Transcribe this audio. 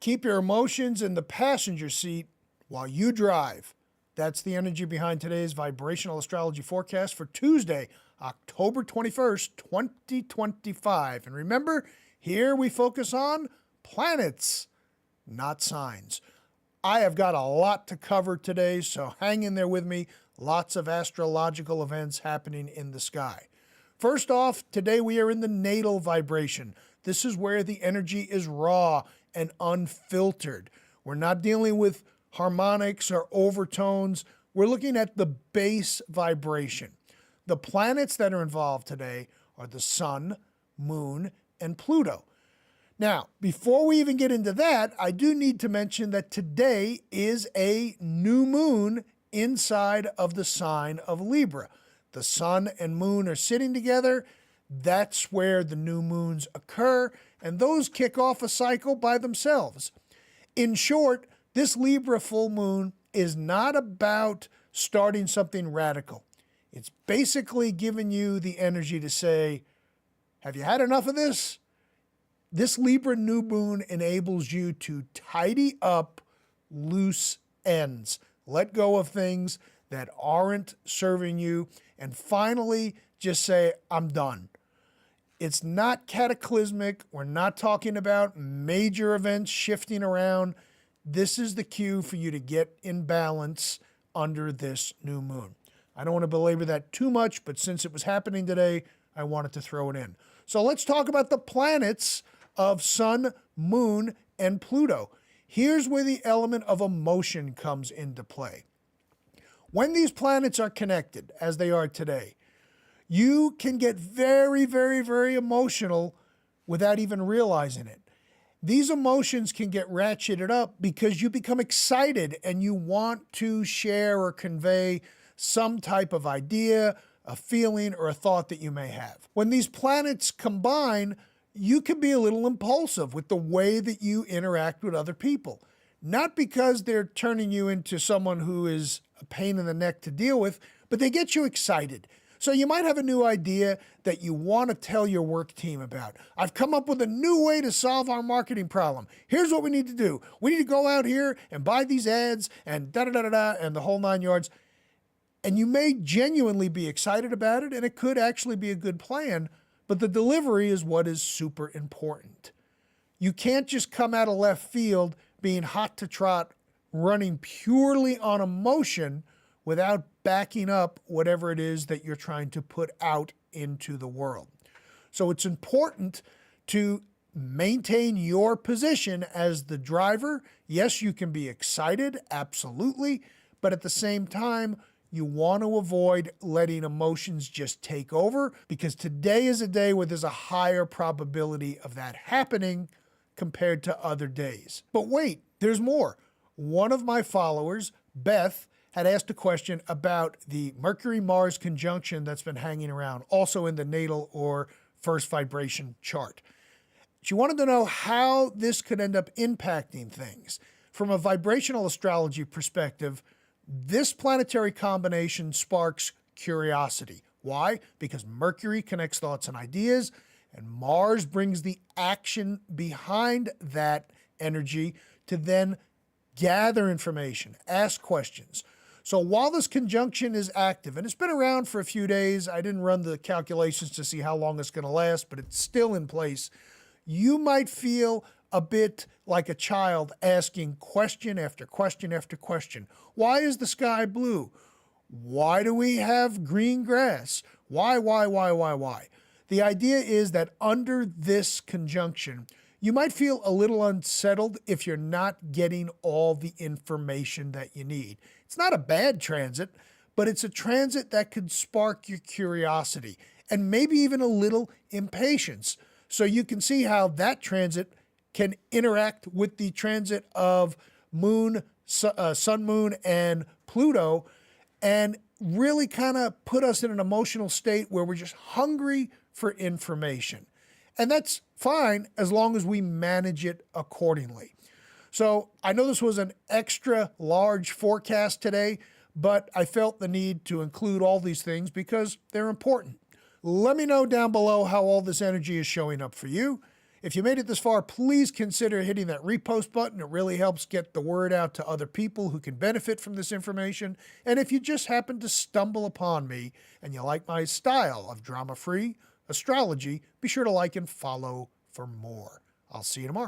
Keep your emotions in the passenger seat while you drive. That's the energy behind today's Vibrational Astrology forecast for Tuesday, October 21st, 2025. And remember, here we focus on planets, not signs. I have got a lot to cover today, so hang in there with me. Lots of astrological events happening in the sky. First off, today we are in the natal vibration. This is where the energy is raw and unfiltered. We're not dealing with harmonics or overtones. We're looking at the base vibration. The planets that are involved today are the Sun, Moon, and Pluto. Now, before we even get into that, I do need to mention that today is a new moon inside of the sign of Libra. The Sun and Moon are sitting together. That's where the new moons occur, and those kick off a cycle by themselves. In short, this Libra full moon is not about starting something radical. It's basically giving you the energy to say, have you had enough of this? This Libra new moon enables you to tidy up loose ends, let go of things that aren't serving you, and finally just say, I'm done. It's not cataclysmic. We're not talking about major events shifting around. This is the cue for you to get in balance under this new moon. I don't want to belabor that too much, but since it was happening today, I wanted to throw it in. So let's talk about the planets of Sun, Moon, and Pluto. Here's where the element of emotion comes into play. When these planets are connected, as they are today, you can get very, very, very emotional without even realizing it. These emotions can get ratcheted up because you become excited and you want to share or convey some type of idea, a feeling, or a thought that you may have. When these planets combine, you can be a little impulsive with the way that you interact with other people. Not because they're turning you into someone who is a pain in the neck to deal with, but they get you excited. So you might have a new idea that you want to tell your work team about. I've come up with a new way to solve our marketing problem. Here's what we need to do. We need to go out here and buy these ads and da-da-da-da-da and the whole nine yards. And you may genuinely be excited about it, and it could actually be a good plan, but the delivery is what is super important. You can't just come out of left field being hot to trot, running purely on emotion without backing up whatever it is that you're trying to put out into the world. So it's important to maintain your position as the driver. Yes, you can be excited, absolutely, but at the same time, you want to avoid letting emotions just take over, because today is a day where there's a higher probability of that happening compared to other days. But wait, there's more. One of my followers, Beth, had asked a question about the Mercury-Mars conjunction that's been hanging around, also in the natal or first vibration chart. She wanted to know how this could end up impacting things. From a vibrational astrology perspective, this planetary combination sparks curiosity. Why? Because Mercury connects thoughts and ideas, and Mars brings the action behind that energy to then gather information, ask questions. So while this conjunction is active, and it's been around for a few days, I didn't run the calculations to see how long it's going to last, but it's still in place, you might feel a bit like a child asking question after question after question. Why is the sky blue? Why do we have green grass? Why? The idea is that under this conjunction, you might feel a little unsettled if you're not getting all the information that you need. It's not a bad transit, but it's a transit that could spark your curiosity and maybe even a little impatience. So you can see how that transit can interact with the transit of Moon, Sun, Moon, and Pluto, and really kind of put us in an emotional state where we're just hungry for information. And that's fine as long as we manage it accordingly. So I know this was an extra large forecast today, but I felt the need to include all these things because they're important. Let me know down below how all this energy is showing up for you. If you made it this far, please consider hitting that repost button. It really helps get the word out to other people who can benefit from this information. And if you just happen to stumble upon me and you like my style of drama-free astrology, be sure to like and follow for more. I'll see you tomorrow.